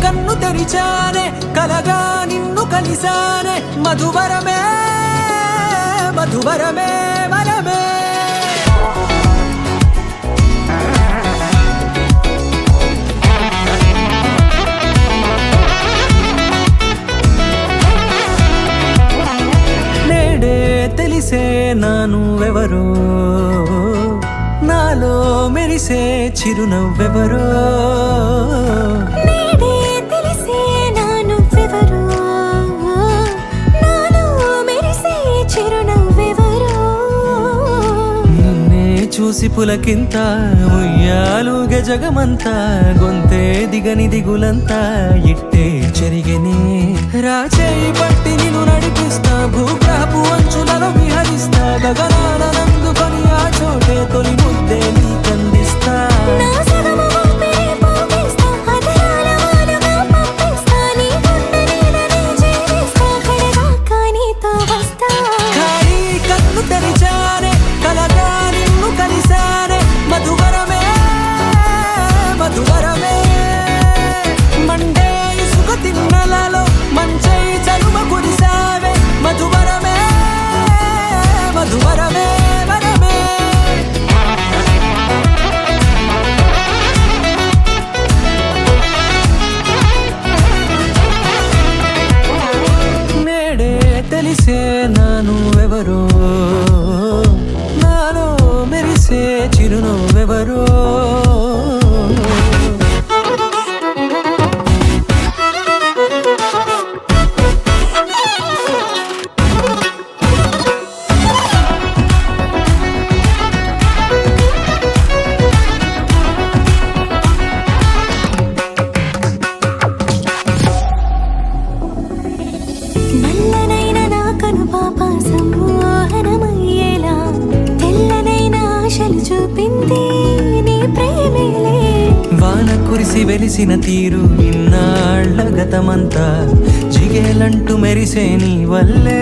కన్ను తెరిచానే కలగా నిన్ను కలిసానే మధువరమే మధువరమే వరమే నేడే తెలిసే నానువెవరో నాలో మెరిసే చిరునవ్వెవరో నేడే తెలిసే నానువెవరో నాలో మెరిసే చిరునవ్వెవరో నిన్నే చూసి పులకింత ఉయ్యాలుగే జగమంతా గొంతే దిగని దిగులంతా ఇట్టే చెరిగెనే రాచేయి పట్టి నిన్ను నడిపిస్తా భూగ్రహపు అంచులలో విహరిస్తా గగనాల నందుకొని ఆ చోటే తొలి ముద్దే నీకందిస్తా నా సగము ఊపిరి పోగిస్తా అదరాల వానగా పంపిస్తా నీ గుండె నీడనే చేరిస్తా కడదాకా నీతో వస్తా ఖాళీ కన్ను తెరిచానే కలగా నిన్ను కలిసానే మధువరమే మధువరమే మండే ఇసుక తిన్నలలో మంచై చలుమ కురిసావే మధువరమే మధువరమే వరమే నేడే తెలిసే నానువెవరో నాలో మెరిసే చిరునవ్వెవరో నల్లనైన నా కనుపాప సమ్మోహనమయ్యేలా తెల్లనైన ఆశలు చూపింది నీ ప్రేమేలే వాన కురిసి వెలిసిన తీరు ఇన్నాళ్ల గతమంతా జిగేలంటూ మెరిసే నీ వల్లే